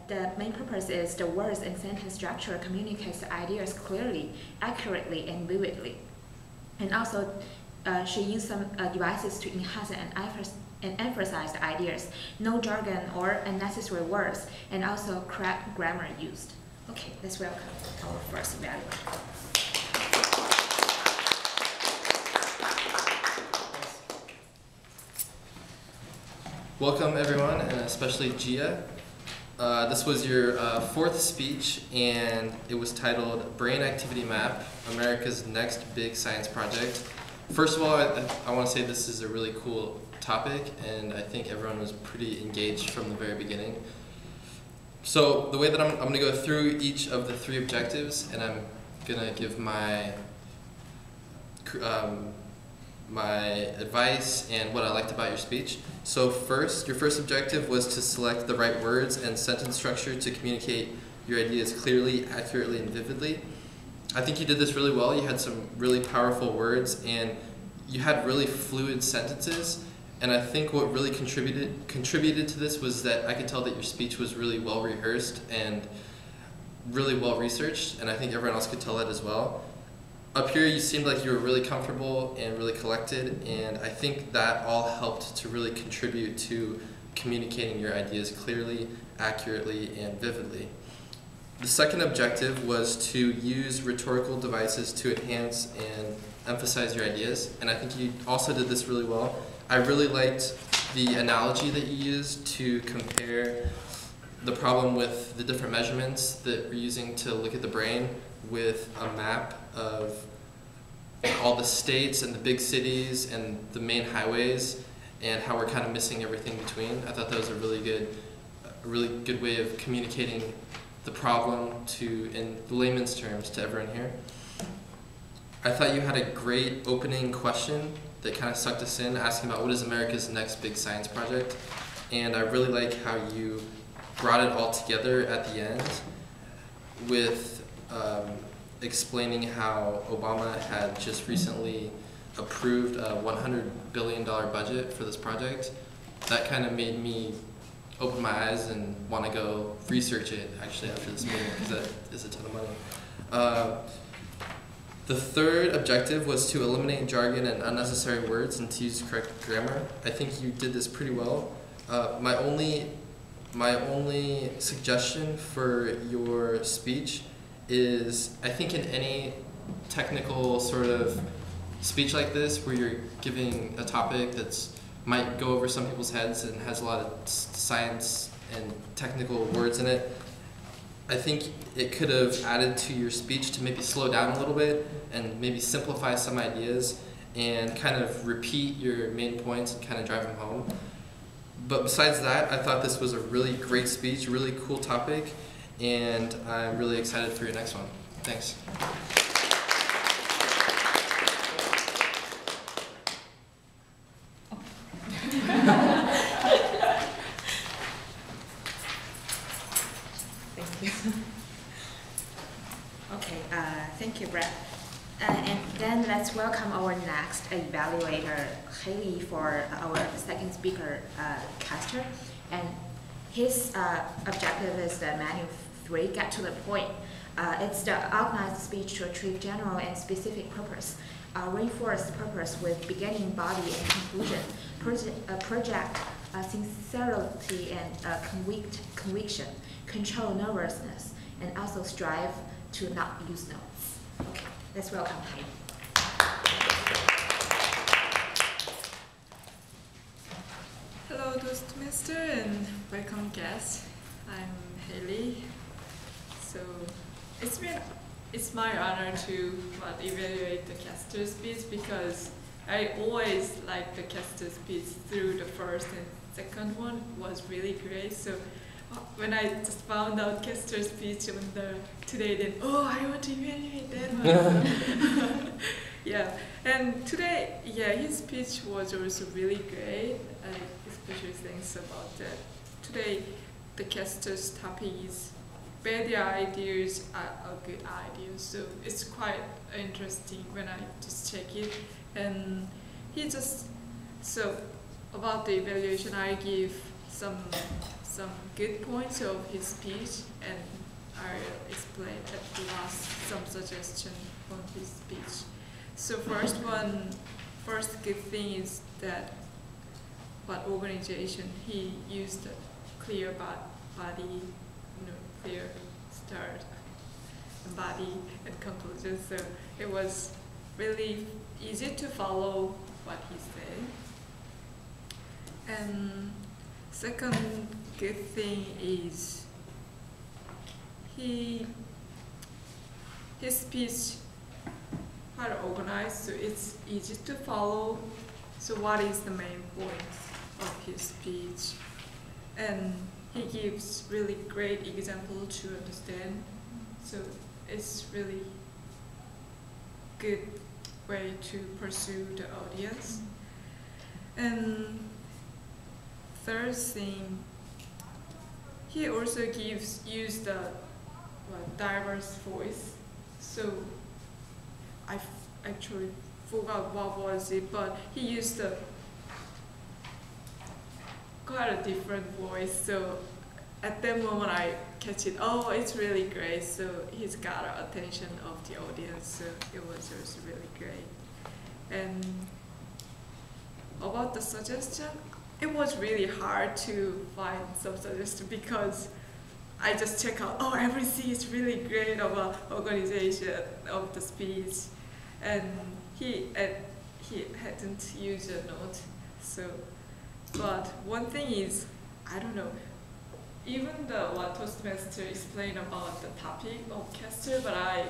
the main purpose is the words and sentence structure communicates the ideas clearly, accurately, and vividly. And also, she used some devices to enhance and emphasize the ideas, no jargon or unnecessary words, and also correct grammar used. Okay, let's welcome our first evaluator. Welcome everyone, and especially Gia. This was your fourth speech, and it was titled Brain Activity Map, America's Next Big Science Project. First of all, I want to say this is a really cool topic, and I think everyone was pretty engaged from the very beginning. So the way that I'm going to go through each of the three objectives, and I'm going to give my advice and what I liked about your speech. So first, your first objective was to select the right words and sentence structure to communicate your ideas clearly, accurately, and vividly. I think you did this really well. You had some really powerful words, and you had really fluid sentences. And I think what really contributed to this was that I could tell that your speech was really well rehearsed and really well researched, and I think everyone else could tell that as well. Up here, you seemed like you were really comfortable and really collected, and I think that all helped to really contribute to communicating your ideas clearly, accurately, and vividly. The second objective was to use rhetorical devices to enhance and emphasize your ideas, and I think you also did this really well. I really liked the analogy that you used to compare the problem with the different measurements that we're using to look at the brain with a map of all the states and the big cities and the main highways, and how we're kind of missing everything between. I thought that was a really good way of communicating the problem in layman's terms to everyone here. I thought you had a great opening question that kind of sucked us in, asking about what is America's next big science project. And I really like how you brought it all together at the end with explaining how Obama had just recently approved a $100 billion budget for this project. That kind of made me open my eyes and want to go research it actually after this meeting, because that is a ton of money. The third objective was to eliminate jargon and unnecessary words and to use correct grammar. I think you did this pretty well. My only suggestion for your speech is, I think in any technical sort of speech like this, where you're giving a topic that's might go over some people's heads and has a lot of science and technical words in it, I think it could have added to your speech to maybe slow down a little bit and maybe simplify some ideas and kind of repeat your main points and kind of drive them home. But besides that, I thought this was a really great speech, a really cool topic, and I'm really excited for your next one. Thanks. Thank you. Okay, thank you, Brett. And then let's welcome our next evaluator, Haley, for our second speaker, Castor. And his objective is the manual 3, get to the point. It's the organized speech to achieve general and specific purpose. Reinforce the purpose with beginning, body, and conclusion. Project sincerity and conviction. Control nervousness, and also strive to not use notes. Okay, let's welcome Haley. Hello, Toastmaster, and welcome guests. I'm Haley. So it's my honor to evaluate the Castor's speech, because I always like the Castor's speech through the first and second one was really great. So when I just found out Castor's speech on today, then I want to evaluate that one. Yeah, and today, his speech was also really great. Especially thanks about that. Today, the Castor's topic is whether ideas are a good ideas. So it's quite interesting when I just check it. And he just, so about the evaluation, I give some good points of his speech, and I'll explain at the last some suggestion on his speech. So first good thing is that what organization he used a clear body, clear start, body and conclusion. So it was really easy to follow what he said. And second good thing is his speech quite organized, so it's easy to follow. So what is the main point of his speech? And he gives really great example to understand. So it's really good way to pursue the audience. And third thing, he also use the diverse voice. So I actually forgot what was it, but he used quite a different voice. So at that moment I catch it. Oh, it's really great. So he's got the attention of the audience. So it was also really great. And about the suggestion, it was really hard to find some suggestion because I just check out, oh, everything is really great about organization of the speech, and he hadn't used a note. So, but one thing is, I don't know, even what Toastmaster explained about the topic of caster, but I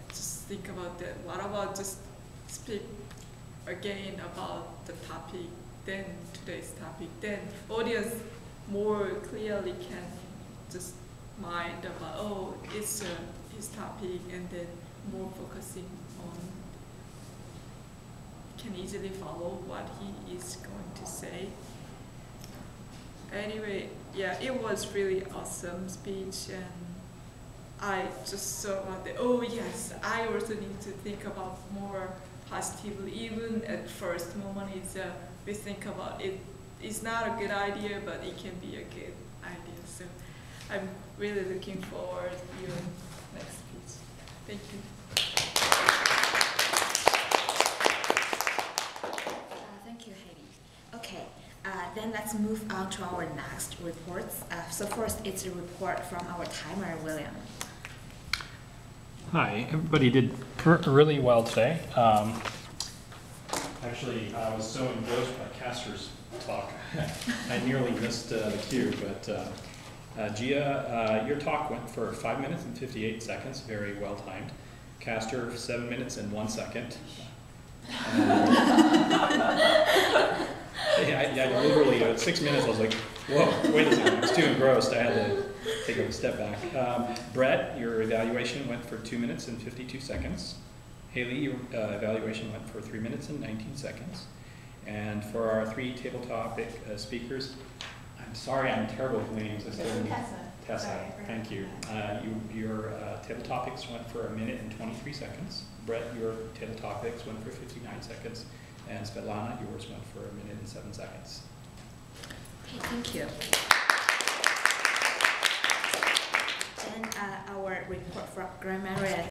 just think about that. What about just speak again about the topic, then today's topic, then audience more clearly can just mind about, oh, it's his topic, and then more focusing on, can easily follow what he is going to say. Anyway, yeah, it was really awesome speech, and I just saw about the, oh yes, I also need to think about more positively. Even at first moment, we think about it. It's not a good idea, but it can be a good idea. So I'm really looking forward to your next speech. Thank you. Thank you, Haley. Okay, then let's move on to our next reports. So first, it's a report from our timer, William. Hi, everybody did really well today. Actually, I was so engrossed by Castor's talk, I nearly missed the cue, but Gia, your talk went for 5 minutes and 58 seconds, very well timed. Castor, 7 minutes and 1 second. Yeah, literally at 6 minutes I was like, whoa, wait a second, I was too engrossed, I had to take a step back. Brett, your evaluation went for 2 minutes and 52 seconds. Haley, your evaluation went for 3 minutes and 19 seconds. And for our 3 table topic speakers, I'm sorry, I'm terrible with names. Tessa, sorry, thank you. Your table topics went for 1 minute and 23 seconds. Brett, your table topics went for 59 seconds. And Svetlana, yours went for 1 minute and 7 seconds. Okay, thank you. And our report from Grammarian